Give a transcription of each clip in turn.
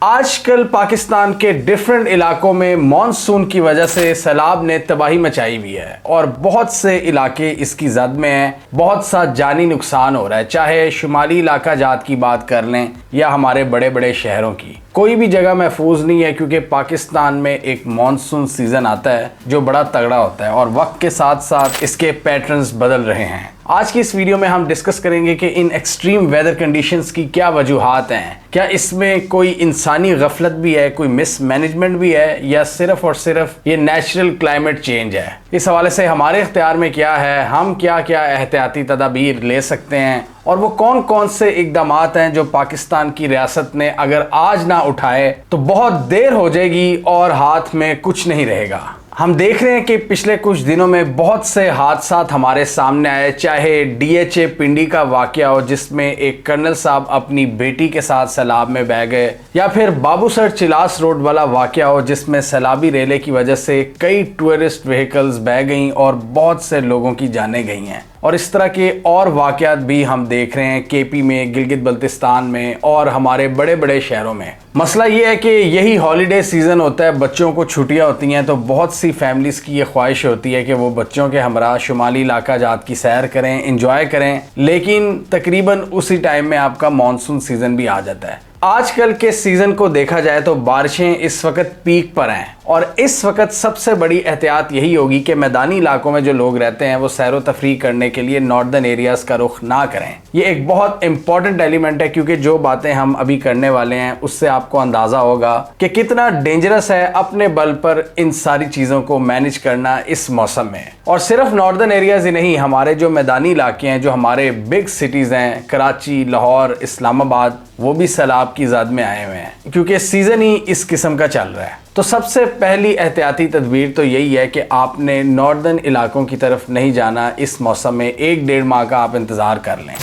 आजकल पाकिस्तान के डिफरेंट इलाकों में मॉनसून की वजह से सैलाब ने तबाही मचाई हुई है और बहुत से इलाके इसकी जद में हैं। बहुत सा जानी नुकसान हो रहा है, चाहे शुमाली इलाका जात की बात कर लें या हमारे बड़े बड़े शहरों की। कोई भी जगह महफूज नहीं है क्योंकि पाकिस्तान में एक मॉनसून सीज़न आता है जो बड़ा तगड़ा होता है और वक्त के साथ साथ इसके पैटर्न्स बदल रहे हैं। आज की इस वीडियो में हम डिस्कस करेंगे कि इन एक्सट्रीम वेदर कंडीशंस की क्या वजूहात हैं, क्या इसमें कोई इंसानी गफलत भी है, कोई मिसमैनेजमेंट भी है या सिर्फ और सिर्फ ये नेचुरल क्लाइमेट चेंज है। इस हवाले से हमारे इख्तियार में क्या है, हम क्या क्या एहतियाती तदाबीर ले सकते हैं और वो कौन कौन से इकदामात हैं जो पाकिस्तान की रियासत ने अगर आज ना उठाए तो बहुत देर हो जाएगी और हाथ में कुछ नहीं रहेगा। हम देख रहे हैं कि पिछले कुछ दिनों में बहुत से हादसात हमारे सामने आए, चाहे डीएचए पिंडी का वाकया हो जिसमें एक कर्नल साहब अपनी बेटी के साथ सैलाब में बह गए, या फिर बाबूसर चिलास रोड वाला वाकया हो जिसमें सैलाबी रेले की वजह से कई टूरिस्ट व्हीकल्स बह गईं और बहुत से लोगों की जानें गई हैं। और इस तरह के और वाकयात भी हम देख रहे हैं केपी में, गिलगित बल्तिस्तान में और हमारे बड़े बड़े शहरों में। मसला ये है कि यही हॉलीडे सीज़न होता है, बच्चों को छुट्टियां होती हैं तो बहुत सी फैमिलीज़ की ये ख्वाहिश होती है कि वो बच्चों के हमरा शुमाली इलाका जात की सैर करें, इंजॉय करें, लेकिन तकरीबन उसी टाइम में आपका मानसून सीज़न भी आ जाता है। आजकल के सीज़न को देखा जाए तो बारिशें इस वक्त पीक पर हैं और इस वक्त सबसे बड़ी एहतियात यही होगी कि मैदानी इलाकों में जो लोग रहते हैं वो सैर व तफरीह करने के लिए नॉर्दर्न एरियाज़ का रुख ना करें। ये एक बहुत इंपॉर्टेंट एलिमेंट है क्योंकि जो बातें हम अभी करने वाले हैं उससे आपको अंदाज़ा होगा कि कितना डेंजरस है अपने बल पर इन सारी चीज़ों को मैनेज करना इस मौसम में। और सिर्फ नॉर्दर्न एरियाज़ ही नहीं, हमारे जो मैदानी इलाके हैं, जो हमारे बिग सिटीज़ हैं, कराची, लाहौर, इस्लामाबाद, वो भी सैलाब की ज़द में आए हुए हैं क्योंकि सीज़न ही इस किस्म का चल रहा है। तो सबसे पहली एहतियाती तदबीर तो यही है कि आपने नॉर्दर्न इलाकों की तरफ नहीं जाना। इस मौसम में 1-1.5 माह का आप इंतज़ार कर लें।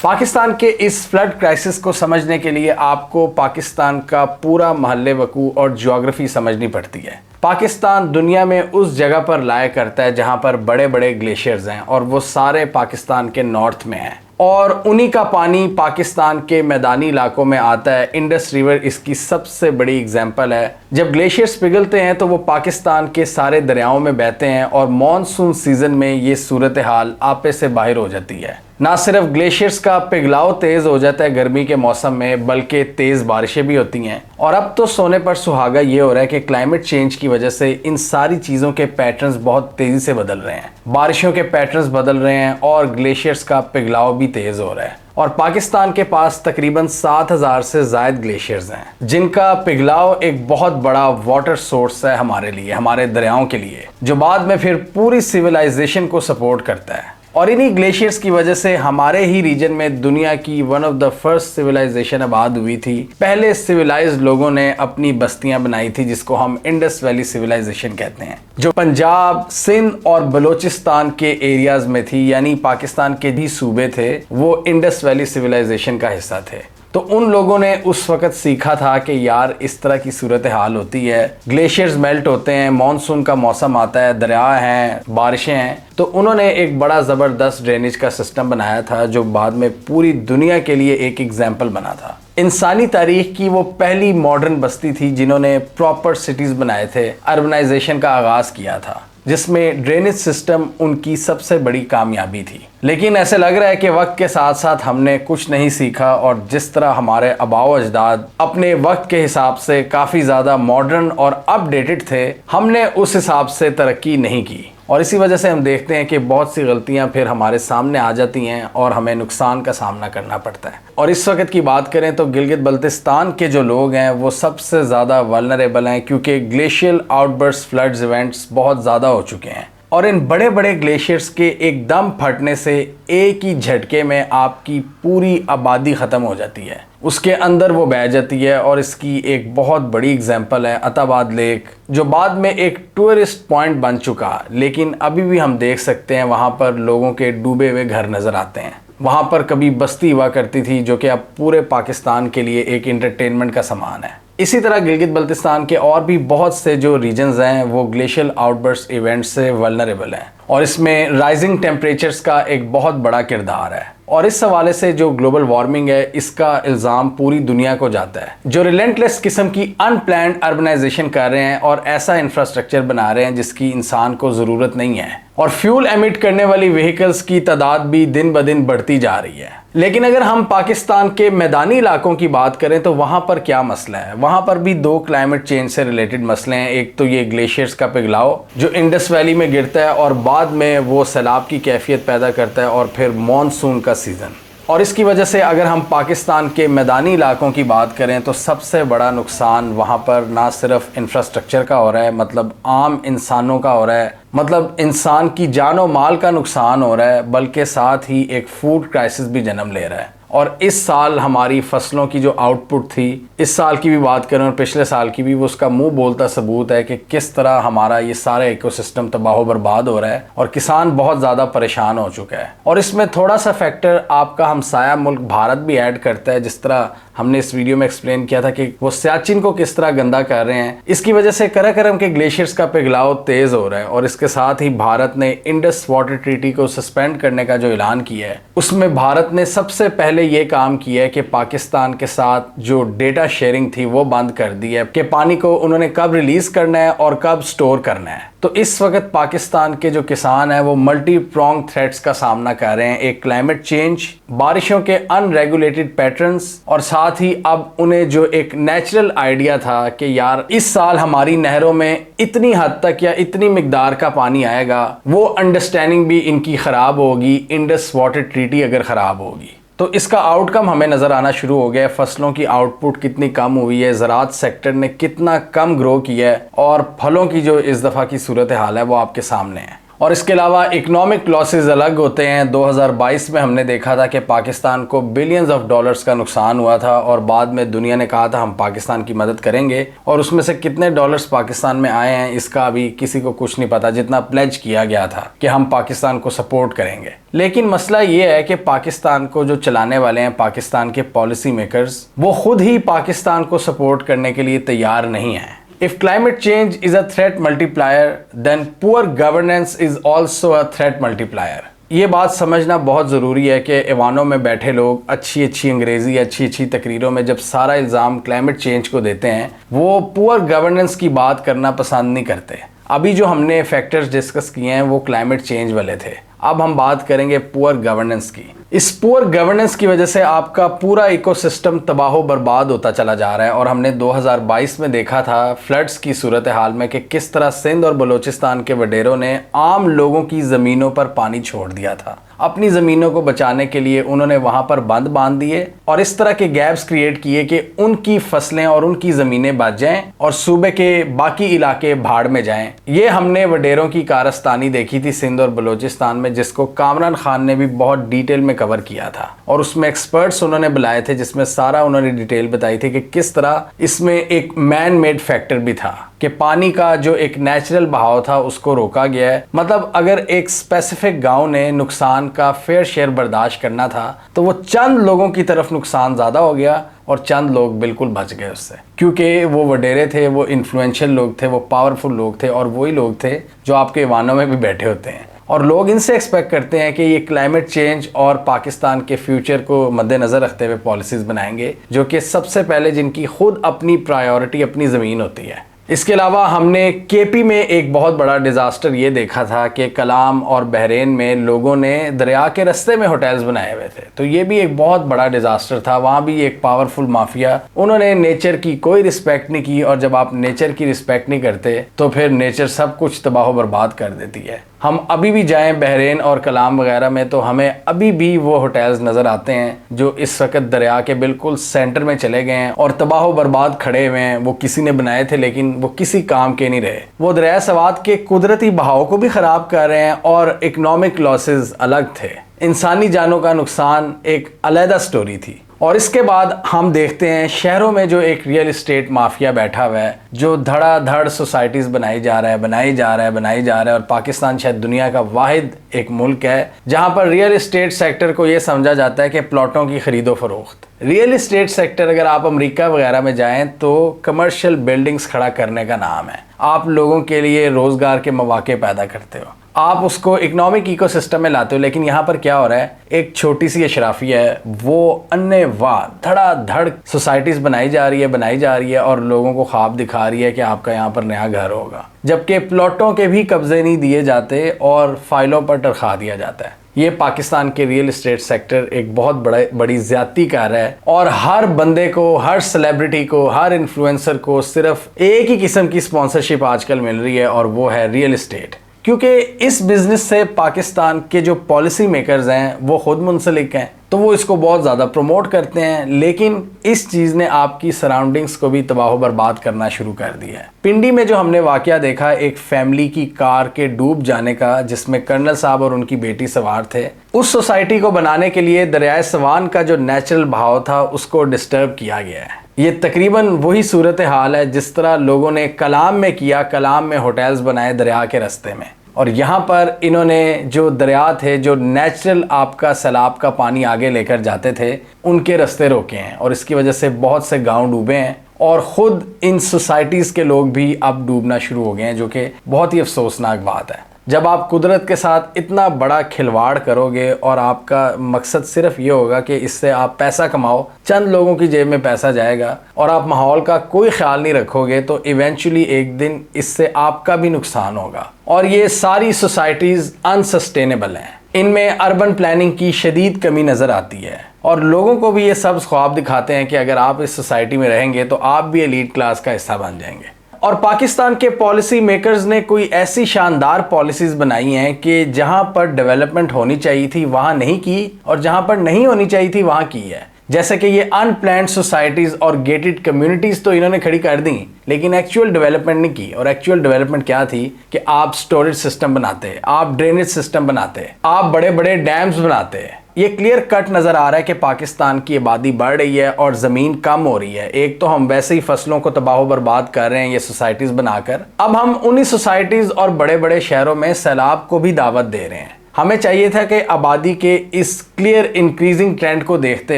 पाकिस्तान के इस फ्लड क्राइसिस को समझने के लिए आपको पाकिस्तान का पूरा महल्ले वकू और ज्योग्राफी समझनी पड़ती है। पाकिस्तान दुनिया में उस जगह पर लाया करता है जहां पर बड़े बड़े ग्लेशियर्स हैं और वो सारे पाकिस्तान के नॉर्थ में हैं और उन्हीं का पानी पाकिस्तान के मैदानी इलाकों में आता है। इंडस रिवर इसकी सबसे बड़ी एग्जांपल है। जब ग्लेशियर्स पिघलते हैं तो वो पाकिस्तान के सारे दरियाओं में बहते हैं और मॉनसून सीज़न में ये सूरत हाल आपे से बाहर हो जाती है। ना सिर्फ ग्लेशियर्स का पिघलाव तेज़ हो जाता है गर्मी के मौसम में, बल्कि तेज़ बारिशें भी होती हैं। और अब तो सोने पर सुहागा ये हो रहा है कि क्लाइमेट चेंज की वजह से इन सारी चीज़ों के पैटर्न्स बहुत तेज़ी से बदल रहे हैं। बारिशों के पैटर्न्स बदल रहे हैं और ग्लेशियर्स का पिघलाव भी तेज़ हो रहा है। और पाकिस्तान के पास तकरीबन 7000 से ज़ायद ग्लेशियर्स हैं जिनका पिघलाव एक बहुत बड़ा वाटर सोर्स है हमारे लिए, हमारे दरियाओं के लिए, जो बाद में फिर पूरी सिविलाइजेशन को सपोर्ट करता है। और इन्हीं ग्लेशियर्स की वजह से हमारे ही रीजन में दुनिया की one of the first civilization आबाद हुई थी। पहले सिविलाइज्ड लोगों ने अपनी बस्तियां बनाई थी जिसको हम इंडस वैली सिविलाइजेशन कहते हैं, जो पंजाब, सिंध और बलोचिस्तान के एरियाज में थी, यानी पाकिस्तान के भी सूबे थे वो इंडस वैली सिविलाइजेशन का हिस्सा थे। तो उन लोगों ने उस वक्त सीखा था कि यार इस तरह की सूरत हाल होती है, ग्लेशियर्स मेल्ट होते हैं, मॉनसून का मौसम आता है, दरिया हैं, बारिशें हैं, तो उन्होंने एक बड़ा ज़बरदस्त ड्रेनेज का सिस्टम बनाया था जो बाद में पूरी दुनिया के लिए एक एग्जाम्पल बना था। इंसानी तारीख की वो पहली मॉडर्न बस्ती थी जिन्होंने प्रॉपर सिटीज़ बनाए थे, अर्बनाइजेशन का आगाज़ किया था, जिसमें ड्रेनेज सिस्टम उनकी सबसे बड़ी कामयाबी थी। लेकिन ऐसे लग रहा है कि वक्त के साथ साथ हमने कुछ नहीं सीखा और जिस तरह हमारे आबाओ अजदाद अपने वक्त के हिसाब से काफ़ी ज़्यादा मॉडर्न और अपडेटेड थे, हमने उस हिसाब से तरक्की नहीं की और इसी वजह से हम देखते हैं कि बहुत सी गलतियां फिर हमारे सामने आ जाती हैं और हमें नुकसान का सामना करना पड़ता है। और इस वक्त की बात करें तो गिलगित बल्तिस्तान के जो लोग हैं वो सबसे ज़्यादा वल्नरेबल हैं क्योंकि ग्लेशियल आउटबर्स्ट फ्लड्स इवेंट्स बहुत ज़्यादा हो चुके हैं और इन बड़े बड़े ग्लेशियर्स के एकदम फटने से एक ही झटके में आपकी पूरी आबादी ख़त्म हो जाती है, उसके अंदर वो बह जाती है। और इसकी एक बहुत बड़ी एग्जांपल है अताबाद लेक, जो बाद में एक टूरिस्ट पॉइंट बन चुका, लेकिन अभी भी हम देख सकते हैं वहाँ पर लोगों के डूबे हुए घर नज़र आते हैं। वहाँ पर कभी बस्ती हुआ करती थी जो कि अब पूरे पाकिस्तान के लिए एक इंटरटेनमेंट का सामान है। इसी तरह गिलगित बल्तिस्तान के और भी बहुत से जो रीजन्स हैं वो ग्लेशियल आउटबर्स्ट इवेंट्स से वल्नरेबल हैं और इसमें राइजिंग टेम्परेचर्स का एक बहुत बड़ा किरदार है। और इस हवाले से जो ग्लोबल वार्मिंग है इसका इल्ज़ाम पूरी दुनिया को जाता है, जो रिलेंटलेस किस्म की अनप्लान्ड अर्बनाइजेशन कर रहे हैं और ऐसा इंफ्रास्ट्रक्चर बना रहे हैं जिसकी इंसान को ज़रूरत नहीं है, और फ्यूल एमिट करने वाली व्हीकल्स की तादाद भी दिन ब दिन बढ़ती जा रही है। लेकिन अगर हम पाकिस्तान के मैदानी इलाकों की बात करें तो वहाँ पर क्या मसला है? वहाँ पर भी दो क्लाइमेट चेंज से रिलेटेड मसले हैं। एक तो ये ग्लेशियर्स का पिघलाव जो इंडस वैली में गिरता है और बाद में वो सैलाब की कैफियत पैदा करता है, और फिर मॉनसून का सीज़न। और इसकी वजह से अगर हम पाकिस्तान के मैदानी इलाकों की बात करें तो सबसे बड़ा नुकसान वहाँ पर ना सिर्फ इंफ्रास्ट्रक्चर का हो रहा है, मतलब आम इंसानों का हो रहा है, मतलब इंसान की जान और माल का नुकसान हो रहा है, बल्कि साथ ही एक फूड क्राइसिस भी जन्म ले रहा है। और इस साल हमारी फसलों की जो आउटपुट थी, इस साल की भी बात करें और पिछले साल की भी, वो उसका मुंह बोलता सबूत है कि किस तरह हमारा ये सारा इकोसिस्टम तबाह बर्बाद हो रहा है और किसान बहुत ज़्यादा परेशान हो चुका है। और इसमें थोड़ा सा फैक्टर आपका हमसाया मुल्क भारत भी ऐड करता है, जिस तरह हमने इस वीडियो में एक्सप्लेन किया था कि वो सियाचिन को किस तरह गंदा कर रहे हैं। इसकी वजह से कराकोरम के ग्लेशियर्स का पिघलाव तेज़ हो रहा है, और इसके साथ ही भारत ने इंडस वाटर ट्रीटी को सस्पेंड करने का जो ऐलान किया है, उसमें भारत ने सबसे पहले ये काम किया है कि पाकिस्तान के साथ जो डेटा शेयरिंग थी वो बंद कर दी है कि पानी को उन्होंने कब रिलीज करना है और कब स्टोर करना है। तो इस वक्त पाकिस्तान के जो किसान हैं वो मल्टी प्रोंग थ्रेट्स का सामना कर रहे हैं। एक क्लाइमेट चेंज, बारिशों के अनरेगुलेटेड पैटर्न्स, और साथ ही अब उन्हें जो एक नेचुरल आइडिया था कि यार इस साल हमारी नहरों में इतनी हद तक या इतनी मिकदार का पानी आएगा, वो अंडरस्टैंडिंग भी इनकी ख़राब होगी इंडस वाटर ट्रीटी अगर ख़राब होगी। तो इसका आउटकम हमें नज़र आना शुरू हो गया है। फसलों की आउटपुट कितनी कम हुई है, ज़राअत सेक्टर ने कितना कम ग्रो किया है, और फलों की जो इस दफ़ा की सूरत हाल है वो आपके सामने है। और इसके अलावा इकोनॉमिक लॉसेस अलग होते हैं। 2022 में हमने देखा था कि पाकिस्तान को बिलियंस ऑफ डॉलर्स का नुकसान हुआ था, और बाद में दुनिया ने कहा था हम पाकिस्तान की मदद करेंगे, और उसमें से कितने डॉलर्स पाकिस्तान में आए हैं इसका अभी किसी को कुछ नहीं पता, जितना प्लेज किया गया था कि हम पाकिस्तान को सपोर्ट करेंगे। लेकिन मसला ये है कि पाकिस्तान को जो चलाने वाले हैं, पाकिस्तान के पॉलिसी मेकर्स, वो खुद ही पाकिस्तान को सपोर्ट करने के लिए तैयार नहीं हैं। If climate change is a threat multiplier, then poor governance is also a threat multiplier. ये बात समझना बहुत ज़रूरी है कि ऐवानों में बैठे लोग अच्छी अच्छी अंग्रेज़ी, अच्छी अच्छी तकरीरों में जब सारा इल्ज़ाम क्लाइमेट चेंज को देते हैं, वो पुअर गवर्नेंस की बात करना पसंद नहीं करते। अभी जो हमने फैक्टर्स डिस्कस किए हैं वो क्लाइमेट चेंज वाले थे, अब हम बात करेंगे पुअर गवर्नेंस की। इस पुअर गवर्नेंस की वजह से आपका पूरा इकोसिस्टम तबाह बर्बाद होता चला जा रहा है। और हमने 2022 में देखा था फ्लड्स की सूरत हाल में कि किस तरह सिंध और बलूचिस्तान के वडेरों ने आम लोगों की ज़मीनों पर पानी छोड़ दिया था। अपनी ज़मीनों को बचाने के लिए उन्होंने वहाँ पर बंद बांध दिए और इस तरह के गैप्स क्रिएट किए कि उनकी फसलें और उनकी ज़मीनें बच जाएं और सूबे के बाकी इलाके भाड़ में जाएं। ये हमने वडेरों की कारस्तानी देखी थी सिंध और बलूचिस्तान में, जिसको कामरान खान ने भी बहुत डिटेल में कवर किया था, और उसमें एक्सपर्ट्स उन्होंने बुलाए थे जिसमें सारा उन्होंने डिटेल बताई थी कि किस तरह इसमें एक मैन मेड फैक्टर भी था कि पानी का जो एक नेचुरल बहाव था उसको रोका गया है। मतलब अगर एक स्पेसिफिक गांव ने नुकसान का फेयर शेयर बर्दाश्त करना था तो वो चंद लोगों की तरफ नुकसान ज़्यादा हो गया और चंद लोग बिल्कुल बच गए उससे, क्योंकि वो वडेरे थे, वो इन्फ्लुएंशियल लोग थे, वो पावरफुल लोग थे, और वही लोग थे जो आपके ईवानों में भी बैठे होते हैं। और लोग इनसे एक्सपेक्ट करते हैं कि ये क्लाइमेट चेंज और पाकिस्तान के फ्यूचर को मद्देनज़र रखते हुए पॉलिसीज़ बनाएंगे, जो कि सबसे पहले जिनकी खुद अपनी प्रायोरिटी अपनी ज़मीन होती है। इसके अलावा हमने केपी में एक बहुत बड़ा डिज़ास्टर ये देखा था कि कलाम और बहरीन में लोगों ने दरिया के रास्ते में होटल्स बनाए हुए थे, तो ये भी एक बहुत बड़ा डिज़ास्टर था। वहाँ भी एक पावरफुल माफिया, उन्होंने नेचर की कोई रिस्पेक्ट नहीं की, और जब आप नेचर की रिस्पेक्ट नहीं करते तो फिर नेचर सब कुछ तबाह बर्बाद कर देती है। हम अभी भी जाएं बहरीन और कलाम वगैरह में तो हमें अभी भी वो होटल्स नज़र आते हैं जो इस वक्त दरिया के बिल्कुल सेंटर में चले गए हैं और तबाह बर्बाद खड़े हुए हैं। वो किसी ने बनाए थे लेकिन वो किसी काम के नहीं रहे। वो दरिया सवात के कुदरती बहाव को भी ख़राब कर रहे हैं और इकनॉमिक लॉसेस अलग थे। इंसानी जानों का नुकसान एक अलग स्टोरी थी। और इसके बाद हम देखते हैं शहरों में जो एक रियल इस्टेट माफिया बैठा हुआ है, जो धड़ाधड़ सोसाइटीज़ बनाई जा रहा है। और पाकिस्तान शायद दुनिया का वाहिद एक मुल्क है जहां पर रियल इस्टेट सेक्टर को ये समझा जाता है कि प्लॉटों की खरीदो फरोख्त। रियल इस्टेट सेक्टर अगर आप अमेरिका वगैरह में जाएं तो कमर्शियल बिल्डिंग्स खड़ा करने का नाम है। आप लोगों के लिए रोज़गार के मौके पैदा करते हो। आप उसको इकोनॉमिक इकोसिस्टम में लाते हो, लेकिन यहाँ पर क्या हो रहा है, एक छोटी सी अशराफिया है, वो अन्नेवाह धड़ाधड़ सोसाइटीज बनाई जा रही है और लोगों को ख्वाब दिखा रही है कि आपका यहाँ पर नया घर होगा, जबकि प्लॉटों के भी कब्जे नहीं दिए जाते और फाइलों पर तरखा दिया जाता है। ये पाकिस्तान के रियल एस्टेट सेक्टर एक बहुत बड़ी ज्यादती कर रहा है और हर बंदे को, हर सेलिब्रिटी को, हर इन्फ्लुएंसर को सिर्फ एक ही किस्म की स्पॉन्सरशिप आजकल मिल रही है और वो है रियल एस्टेट। क्योंकि इस बिजनेस से पाकिस्तान के जो पॉलिसी मेकर्स हैं वो खुद मुंसलिक हैं, तो वो इसको बहुत ज़्यादा प्रमोट करते हैं, लेकिन इस चीज़ ने आपकी सराउंडिंग्स को भी तबाह बर्बाद करना शुरू कर दिया है। पिंडी में जो हमने वाकया देखा एक फैमिली की कार के डूब जाने का, जिसमें कर्नल साहब और उनकी बेटी सवार थे, उस सोसाइटी को बनाने के लिए दरियाए सवान का जो नेचुरल बहाव था उसको डिस्टर्ब किया गया है। ये तकरीबन वही सूरत हाल है जिस तरह लोगों ने कलाम में किया, कलाम में होटल्स बनाए दरिया के रास्ते में, और यहाँ पर इन्होंने जो दरिया थे, जो नेचुरल आपका सैलाब का पानी आगे लेकर जाते थे, उनके रास्ते रोके हैं और इसकी वजह से बहुत से गांव डूबे हैं और ख़ुद इन सोसाइटीज़ के लोग भी अब डूबना शुरू हो गए हैं, जो कि बहुत ही अफसोसनाक बात है। जब आप कुदरत के साथ इतना बड़ा खिलवाड़ करोगे और आपका मकसद सिर्फ ये होगा कि इससे आप पैसा कमाओ, चंद लोगों की जेब में पैसा जाएगा और आप माहौल का कोई ख्याल नहीं रखोगे, तो इवेंचुअली एक दिन इससे आपका भी नुकसान होगा। और ये सारी सोसाइटीज़ अनसस्टेनेबल हैं, इनमें अर्बन प्लानिंग की शदीद कमी नज़र आती है और लोगों को भी ये सब ख्वाब दिखाते हैं कि अगर आप इस सोसाइटी में रहेंगे तो आप भी एलीट क्लास का हिस्सा बन जाएंगे। और पाकिस्तान के पॉलिसी मेकर्स ने कोई ऐसी शानदार पॉलिसीज़ बनाई हैं कि जहां पर डेवलपमेंट होनी चाहिए थी वहां नहीं की और जहां पर नहीं होनी चाहिए थी वहां की है। जैसे कि ये अनप्लान्ड सोसाइटीज़ और गेटेड कम्युनिटीज़ तो इन्होंने खड़ी कर दी, लेकिन एक्चुअल डेवलपमेंट नहीं की। और एक्चुअल डेवलपमेंट क्या थी कि आप स्टोरेज सिस्टम बनाते, आप ड्रेनेज सिस्टम बनाते, आप बड़े बड़े डैम्स बनाते। ये क्लियर कट नज़र आ रहा है कि पाकिस्तान की आबादी बढ़ रही है और ज़मीन कम हो रही है। एक तो हम वैसे ही फसलों को तबाह बर्बाद कर रहे हैं ये सोसाइटीज़ बनाकर, अब हम उन्हीं सोसाइटीज़ और बड़े बड़े शहरों में सैलाब को भी दावत दे रहे हैं। हमें चाहिए था कि आबादी के इस क्लियर इंक्रीजिंग ट्रेंड को देखते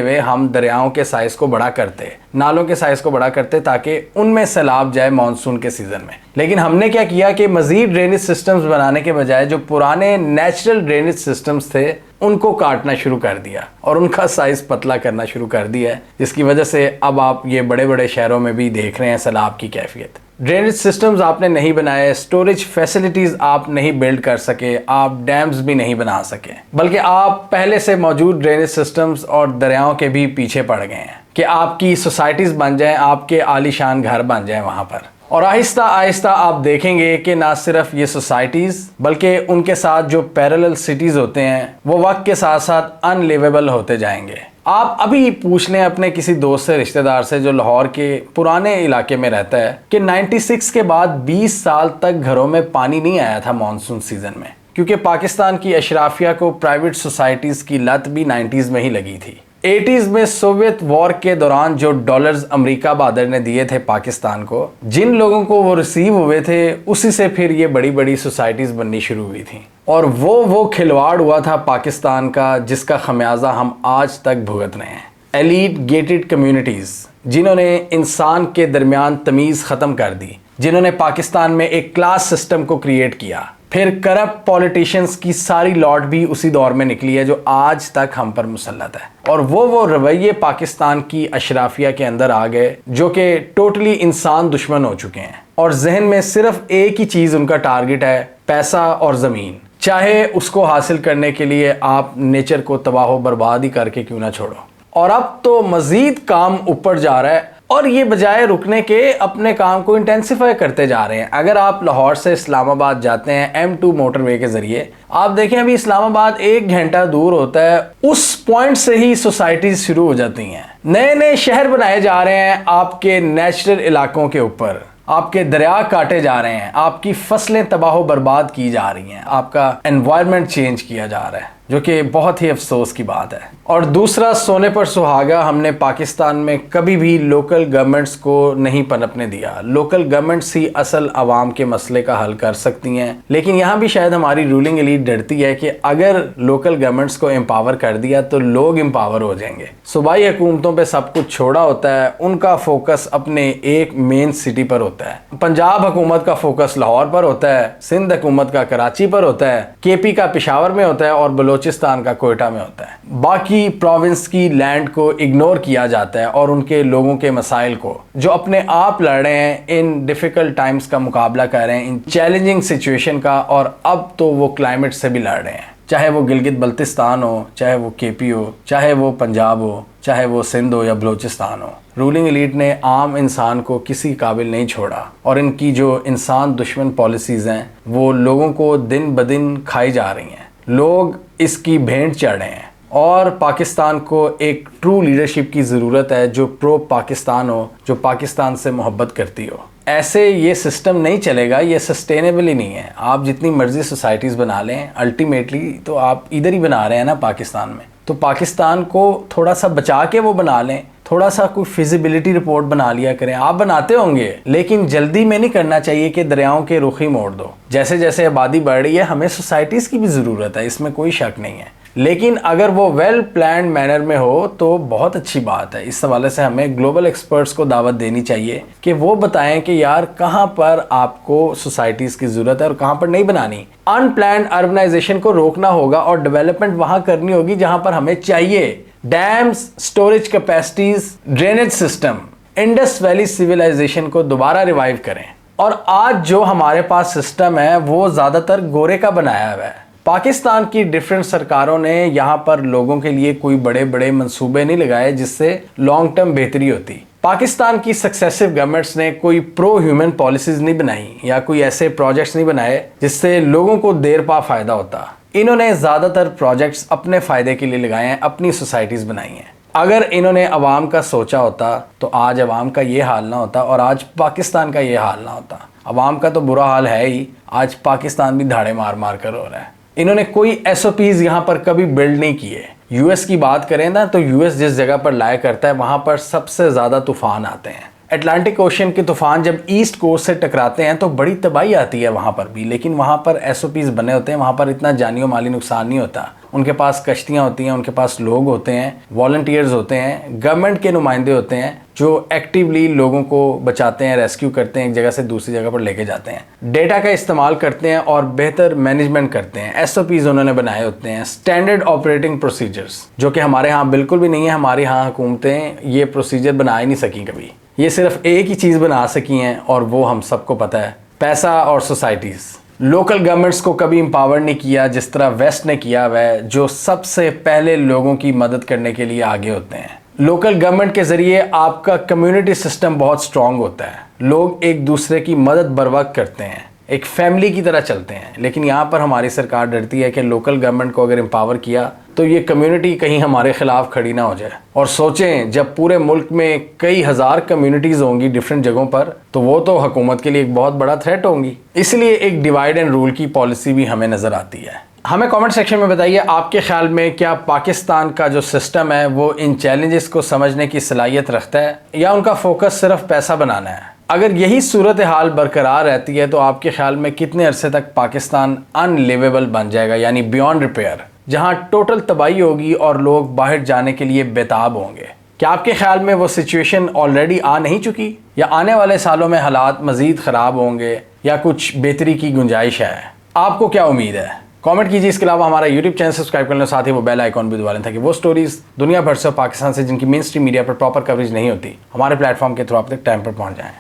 हुए हम दरियाओं के साइज़ को बड़ा करते, नालों के साइज़ को बड़ा करते, ताकि उनमें सैलाब जाए मानसून के सीज़न में। लेकिन हमने क्या किया कि मज़ीद ड्रेनेज सिस्टम्स बनाने के बजाय जो पुराने नेचुरल ड्रेनेज सिस्टम्स थे उनको काटना शुरू कर दिया और उनका साइज़ पतला करना शुरू कर दिया, जिसकी वजह से अब आप ये बड़े बड़े शहरों में भी देख रहे हैं सैलाब की कैफियत। ड्रेनेज सिस्टम्स आपने नहीं बनाए, स्टोरेज फैसिलिटीज़ आप नहीं बिल्ड कर सके, आप डैम्स भी नहीं बना सके, बल्कि आप पहले से मौजूद ड्रेनेज सिस्टम्स और दरियाओं के भी पीछे पड़ गए हैं कि आपकी सोसाइटीज़ बन जाएं, आपके आलीशान घर बन जाएं वहाँ पर। और आहिस्ता आहिस्ता आप देखेंगे कि ना सिर्फ ये सोसाइटीज़ बल्कि उनके साथ जो पैरेलल सिटीज़ होते हैं वो वक्त के साथ साथ अनलिवेबल होते जाएंगे। आप अभी पूछ लें अपने किसी दोस्त से, रिश्तेदार से जो लाहौर के पुराने इलाके में रहता है कि 96 के बाद 20 साल तक घरों में पानी नहीं आया था मानसून सीजन में, क्योंकि पाकिस्तान की अशराफिया को प्राइवेट सोसाइटीज़ की लत भी 90s में ही लगी थी। 80s में सोवियत वॉर के दौरान जो डॉलर्स अमेरिका बहादुर ने दिए थे पाकिस्तान को, जिन लोगों को वो रिसीव हुए थे, उसी से फिर ये बड़ी बड़ी सोसाइटीज़ बननी शुरू हुई थी और वो खिलवाड़ हुआ था पाकिस्तान का जिसका खमियाजा हम आज तक भुगत रहे हैं। एलीट गेटेड कम्युनिटीज़ जिन्होंने इंसान के दरमियान तमीज़ ख़त्म कर दी, जिन्होंने पाकिस्तान में एक क्लास सिस्टम को क्रिएट किया। फिर करप्ट पॉलिटिशियंस की सारी लॉट भी उसी दौर में निकली है जो आज तक हम पर मुसल्लत है। और वो रवैये पाकिस्तान की अशराफिया के अंदर आ गए जो कि टोटली इंसान दुश्मन हो चुके हैं और जहन में सिर्फ एक ही चीज़ उनका टारगेट है, पैसा और ज़मीन, चाहे उसको हासिल करने के लिए आप नेचर को तबाह बर्बाद ही करके क्यों ना छोड़ो। और अब तो मज़ीद काम ऊपर जा रहा है और ये बजाय रुकने के अपने काम को इंटेंसिफाई करते जा रहे हैं। अगर आप लाहौर से इस्लामाबाद जाते हैं M2 मोटरवे के ज़रिए, आप देखें अभी इस्लामाबाद 1 घंटा दूर होता है, उस पॉइंट से ही सोसाइटीज़ शुरू हो जाती हैं। नए नए शहर बनाए जा रहे हैं आपके नेचुरल इलाकों के ऊपर, आपके दरिया काटे जा रहे हैं, आपकी फसलें तबाह बर्बाद की जा रही हैं, आपका एनवायरनमेंट चेंज किया जा रहा है। जो कि बहुत ही अफसोस की बात है। और दूसरा, सोने पर सुहागा, हमने पाकिस्तान में कभी भी लोकल गवर्नमेंट्स को नहीं पनपने दिया। लोकल गवर्नमेंट्स ही असल आवाम के मसले का हल कर सकती हैं, लेकिन यहाँ भी शायद हमारी रूलिंग एलीट डरती है कि अगर लोकल गवर्नमेंट्स को एम्पावर कर दिया तो लोग एम्पावर हो जाएंगे। सूबाई हुकूमतों पे सब कुछ छोड़ा होता है, उनका फोकस अपने एक मेन सिटी पर होता है। पंजाब हुकूमत का फोकस लाहौर पर होता है, सिंध हुकूमत का कराची पर होता है, केपी का पेशावर में होता है और बलोचिस्तान का कोयटा में होता है। बाकी प्रोविंस की लैंड को इग्नोर किया जाता है और उनके लोगों के मसाइल को, जो अपने आप लड़ रहे हैं, इन डिफिकल्ट टाइम्स का मुकाबला कर रहे हैं, इन चैलेंजिंग सिचुएशन का, और अब तो वो क्लाइमेट से भी लड़ रहे हैं। चाहे वो गिलगित बल्तिस्तान हो, चाहे वो केपी हो, चाहे वो पंजाब हो, चाहे वो सिंध हो या बलोचिस्तान हो, रूलिंग एलीट ने आम इंसान को किसी काबिल नहीं छोड़ा और इनकी जो इंसान दुश्मन पॉलिसीज़ हैं वो लोगों को दिन ब दिन खाई जा रही हैं। लोग इसकी भेंट चढ़ रहे हैं और पाकिस्तान को एक ट्रू लीडरशिप की ज़रूरत है जो प्रो पाकिस्तान हो, जो पाकिस्तान से मोहब्बत करती हो। ऐसे ये सिस्टम नहीं चलेगा, ये सस्टेनेबल ही नहीं है। आप जितनी मर्जी सोसाइटीज़ बना लें, अल्टीमेटली तो आप इधर ही बना रहे हैं ना पाकिस्तान में। तो पाकिस्तान को थोड़ा सा बचा के वो बना लें, थोड़ा सा कोई फिजिबिलिटी रिपोर्ट बना लिया करें। आप बनाते होंगे, लेकिन जल्दी में नहीं करना चाहिए कि दरियाओं के रुख ही मोड़ दो। जैसे जैसे आबादी बढ़ रही है, हमें सोसाइटीज़ की भी ज़रूरत है, इसमें कोई शक नहीं है, लेकिन अगर वो वेल प्लान्ड मैनर में हो तो बहुत अच्छी बात है। इस हवाले से हमें ग्लोबल एक्सपर्ट्स को दावत देनी चाहिए कि वो बताएं कि यार कहाँ पर आपको सोसाइटीज़ की ज़रूरत है और कहाँ पर नहीं बनानी। अनप्लान्ड अर्बनाइजेशन को रोकना होगा और डेवलपमेंट वहाँ करनी होगी जहाँ पर हमें चाहिए। Dams, storage capacities, drainage system, Indus valley civilization को दोबारा रिवाइव करें। और आज जो हमारे पास सिस्टम है वो ज़्यादातर गोरे का बनाया हुआ है। पाकिस्तान की डिफरेंट सरकारों ने यहाँ पर लोगों के लिए कोई बड़े बड़े मंसूबे नहीं लगाए जिससे लॉन्ग टर्म बेहतरी होती। पाकिस्तान की सक्सेसिव गवर्नमेंट्स ने कोई प्रो ह्यूमन पॉलिसीज नहीं बनाई या कोई ऐसे प्रोजेक्ट्स नहीं बनाए जिससे लोगों को देर पा फायदा होता। इन्होंने ज़्यादातर प्रोजेक्ट्स अपने फ़ायदे के लिए लगाए हैं, अपनी सोसाइटीज़ बनाई हैं। अगर इन्होंने अवाम का सोचा होता तो आज अवाम का ये हाल ना होता और आज पाकिस्तान का ये हाल ना होता। अवाम का तो बुरा हाल है ही, आज पाकिस्तान भी धाड़े मार मार कर हो रहा है। इन्होंने कोई SOPs यहाँ पर कभी बिल्ड नहीं किए। US की बात करें ना तो US जिस जगह पर लाया करता है वहाँ पर सबसे ज़्यादा तूफ़ान आते हैं। अटलांटिक ओशन के तूफ़ान जब ईस्ट कोस्ट से टकराते हैं तो बड़ी तबाही आती है वहाँ पर भी, लेकिन वहाँ पर SOPs बने होते हैं, वहाँ पर इतना जानी और माली नुकसान नहीं होता। उनके पास कश्तियाँ होती हैं, उनके पास लोग होते हैं, वॉलंटियर्स होते हैं, गवर्नमेंट के नुमाइंदे होते हैं जो एक्टिवली लोगों को बचाते हैं, रेस्क्यू करते हैं, एक जगह से दूसरी जगह पर लेके जाते हैं, डेटा का इस्तेमाल करते हैं और बेहतर मैनेजमेंट करते हैं। SOPs उन्होंने बनाए होते हैं, स्टैंडर्ड ऑपरेटिंग प्रोसीजर्स, जो कि हमारे यहाँ बिल्कुल भी नहीं है। हमारे यहाँ हुकूमतें ये प्रोसीजर बना ही नहीं सकी कभी। ये सिर्फ एक ही चीज़ बना सकी हैं और वो हम सबको पता है, पैसा और सोसाइटीज़। लोकल गवर्नमेंट्स को कभी एम्पावर नहीं किया जिस तरह वेस्ट ने किया हुआ है, जो सबसे पहले लोगों की मदद करने के लिए आगे होते हैं। लोकल गवर्नमेंट के ज़रिए आपका कम्युनिटी सिस्टम बहुत स्ट्रॉन्ग होता है, लोग एक दूसरे की मदद बर वक्त करते हैं, एक फैमिली की तरह चलते हैं। लेकिन यहाँ पर हमारी सरकार डरती है कि लोकल गवर्नमेंट को अगर एम्पावर किया तो ये कम्युनिटी कहीं हमारे खिलाफ खड़ी ना हो जाए। और सोचें, जब पूरे मुल्क में कई हज़ार कम्युनिटीज़ होंगी डिफरेंट जगहों पर, तो वो तो हुकूमत के लिए एक बहुत बड़ा थ्रेट होंगी। इसलिए एक डिवाइड एंड रूल की पॉलिसी भी हमें नज़र आती है। हमें कमेंट सेक्शन में बताइए, आपके ख्याल में क्या पाकिस्तान का जो सिस्टम है वो इन चैलेंजेस को समझने की सलाहियत रखता है या उनका फोकस सिर्फ पैसा बनाना है? अगर यही सूरत हाल बरकरार रहती है तो आपके ख्याल में कितने अरसे तक पाकिस्तान अनलिवेबल बन जाएगा, यानी बियॉन्ड रिपेयर, जहां टोटल तबाही होगी और लोग बाहर जाने के लिए बेताब होंगे? क्या आपके ख्याल में वो सिचुएशन ऑलरेडी आ नहीं चुकी, या आने वाले सालों में हालात मज़ीद ख़राब होंगे, या कुछ बेहतरी की गुंजाइश है? आपको क्या उम्मीद है? कमेंट कीजिए। इसके अलावा हमारा यूट्यूब चैनल सब्सक्राइब कर लें, साथ ही वो बेल आइकॉन भी दबा लें ताकि वो स्टोरीज दुनिया भर से पाकिस्तान से जिनकी मेन स्ट्रीम मीडिया पर प्रॉपर कवरेज नहीं होती, हमारे प्लेटफॉर्म के थ्रू आप तक टाइम पर पहुंच जाएं।